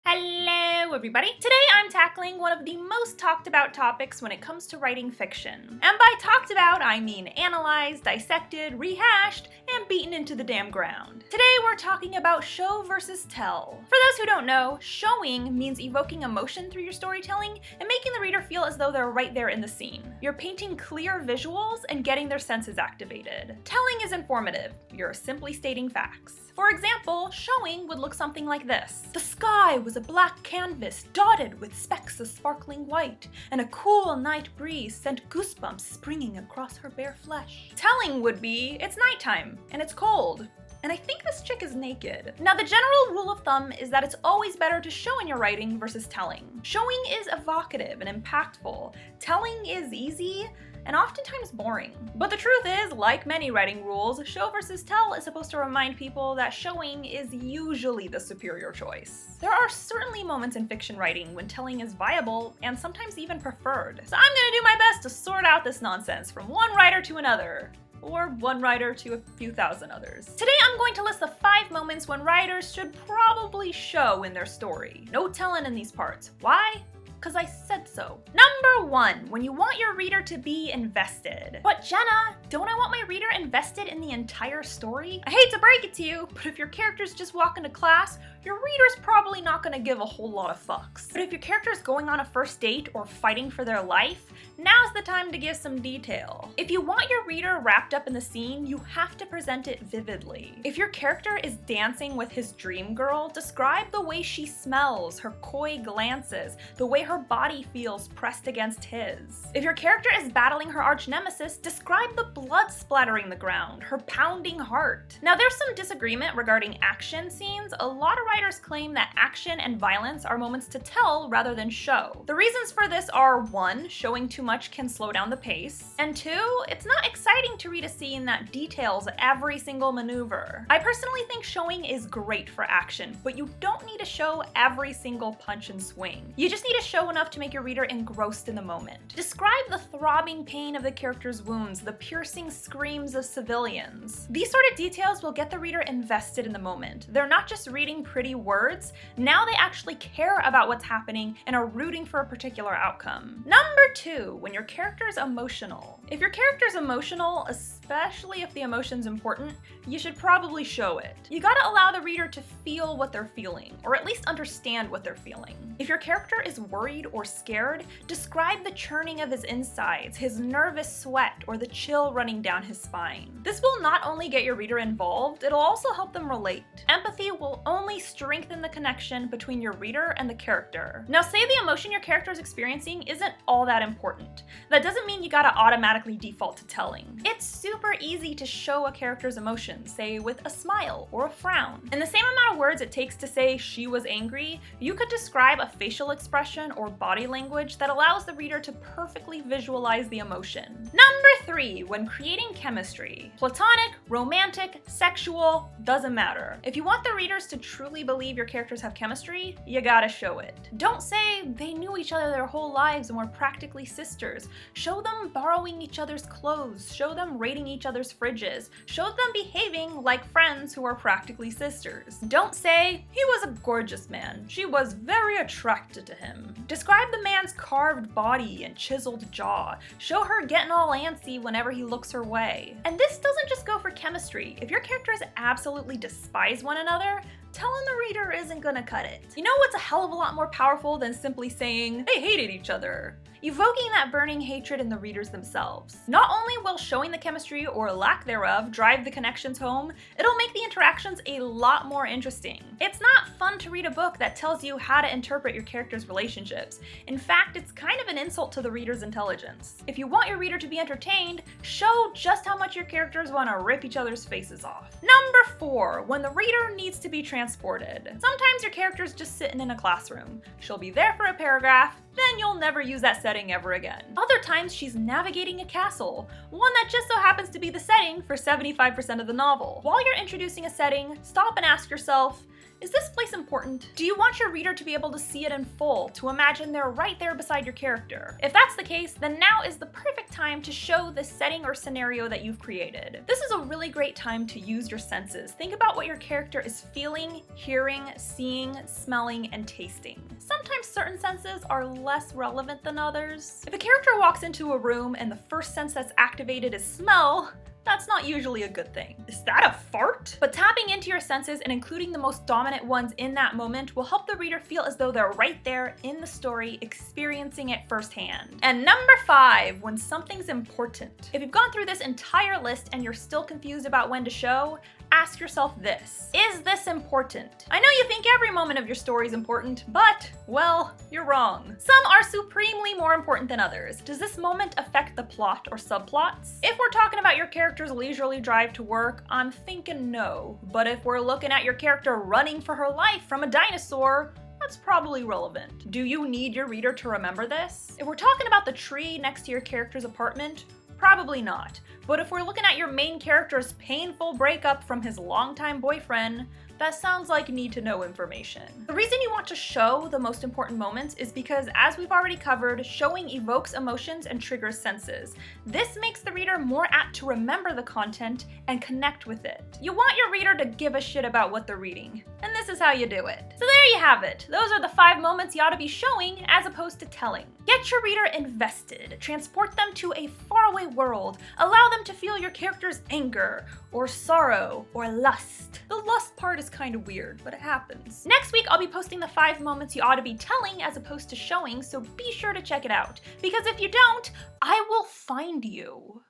Hello everybody! Today I'm tackling one of the most talked about topics when it comes to writing fiction. And by talked about, I mean analyzed, dissected, rehashed, and beaten into the damn ground. Today we're talking about show versus tell. For those who don't know, showing means evoking emotion through your storytelling and making the reader feel as though they're right there in the scene. You're painting clear visuals and getting their senses activated. Telling is informative. You're simply stating facts. For example, showing would look something like this. The sky was a black canvas dotted with specks of sparkling white, and a cool night breeze sent goosebumps springing across her bare flesh. Telling would be, it's nighttime, and it's cold. And I think this chick is naked. Now, the general rule of thumb is that it's always better to show in your writing versus telling. Showing is evocative and impactful. Telling is easy and oftentimes boring. But the truth is, like many writing rules, show versus tell is supposed to remind people that showing is usually the superior choice. There are certainly moments in fiction writing when telling is viable and sometimes even preferred. So I'm gonna do my best to sort out this nonsense from one writer to another. Or one writer to a few thousand others. Today I'm going to list the 5 moments when writers should probably show in their story. No telling in these parts. Why? Because I said so. Number 1, when you want your reader to be invested. But Jenna, don't I want my reader invested in the entire story? I hate to break it to you, but if your character's just walking to class, your reader's probably not gonna give a whole lot of fucks. But if your character's going on a first date or fighting for their life, now's the time to give some detail. If you want your reader wrapped up in the scene, you have to present it vividly. If your character is dancing with his dream girl, describe the way she smells, her coy glances, the way her body feels pressed against his. If your character is battling her arch nemesis, describe the blood splattering the ground, her pounding heart. Now, there's some disagreement regarding action scenes. A lot of writers claim that action and violence are moments to tell rather than show. The reasons for this are 1, showing too much can slow down the pace, and 2, it's not exciting to read a scene that details every single maneuver. I personally think showing is great for action, but you don't need to show every single punch and swing. You just need to show enough to make your reader engrossed in the moment. Describe the throbbing pain of the character's wounds, the piercing screams of civilians. These sort of details will get the reader invested in the moment. They're not just reading pretty words, now they actually care about what's happening and are rooting for a particular outcome. Number 2, when your character is emotional. If your character's emotional, especially if the emotion's important, you should probably show it. You gotta allow the reader to feel what they're feeling, or at least understand what they're feeling. If your character is worried or scared, describe the churning of his insides, his nervous sweat, or the chill running down his spine. This will not only get your reader involved, it'll also help them relate. Empathy will only strengthen the connection between your reader and the character. Now, say the emotion your character is experiencing isn't all that important. That doesn't mean you gotta automatically default to telling. It's super easy to show a character's emotion, say with a smile or a frown. In the same amount of words it takes to say she was angry, you could describe a facial expression or body language that allows the reader to perfectly visualize the emotion. Number 3, when creating chemistry. Platonic, romantic, sexual, doesn't matter. If you want the readers to truly believe your characters have chemistry, you gotta show it. Don't say they knew each other their whole lives and were practically sisters. Show them borrowing each other's clothes, show them raiding each other's fridges, show them behaving like friends who are practically sisters. Don't say, he was a gorgeous man, she was very attracted to him. Describe the man's carved body and chiseled jaw. Show her getting all antsy whenever he looks her way. And this doesn't just go for chemistry. If your characters absolutely despise one another, telling the reader isn't gonna cut it. You know what's a hell of a lot more powerful than simply saying they hated each other? Evoking that burning hatred in the readers themselves. Not only will showing the chemistry or lack thereof drive the connections home, it'll make the interactions a lot more interesting. It's not fun to read a book that tells you how to interpret your characters' relationships. In fact, it's kind of an insult to the reader's intelligence. If you want your reader to be entertained, show just how much your characters want to rip each other's faces off. Number 4, when the reader needs to be transported. Sometimes your character's just sitting in a classroom. She'll be there for a paragraph, then you'll never use that setting ever again. Other times she's navigating a castle, one that just so happens to be the setting for 75% of the novel. While you're introducing a setting, stop and ask yourself, Is this place important? Do you want your reader to be able to see it in full, to imagine they're right there beside your character? If that's the case, then now is the perfect time to show the setting or scenario that you've created. This is a really great time to use your senses. Think about what your character is feeling, hearing, seeing, smelling, and tasting. Sometimes certain senses are less relevant than others. If a character walks into a room and the first sense that's activated is smell, that's not usually a good thing. Is that a fart? But tapping into your senses and including the most dominant ones in that moment will help the reader feel as though they're right there in the story, experiencing it firsthand. And number 5, when something's important. If you've gone through this entire list and you're still confused about when to show, ask yourself this: is this important? I know you think every moment of your story is important, but, well, you're wrong. Some are supremely more important than others. Does this moment affect the plot or subplots? If we're talking about your character's leisurely drive to work, I'm thinking no. But if we're looking at your character running for her life from a dinosaur, that's probably relevant. Do you need your reader to remember this? If we're talking about the tree next to your character's apartment, probably not. But if we're looking at your main character's painful breakup from his longtime boyfriend, that sounds like need-to-know information. The reason you want to show the most important moments is because, as we've already covered, showing evokes emotions and triggers senses. This makes the reader more apt to remember the content and connect with it. You want your reader to give a shit about what they're reading, and this is how you do it. So there you have it. Those are the 5 moments you ought to be showing as opposed to telling. Get your reader invested. Transport them to a faraway world. Allow them to feel your character's anger, or sorrow, or lust. The lust part is kind of weird, but it happens. Next week, I'll be posting the 5 moments you ought to be telling as opposed to showing, so be sure to check it out. Because if you don't, I will find you.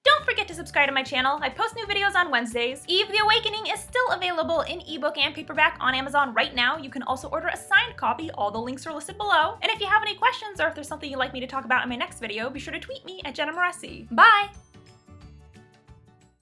Don't forget to subscribe to my channel. I post new videos on Wednesdays. Eve the Awakening is still available in ebook and paperback on Amazon right now. You can also order a signed copy. All the links are listed below. And if you have any questions or if there's something you'd like me to talk about in my next video, be sure to tweet me at Jenna Moreci. Bye!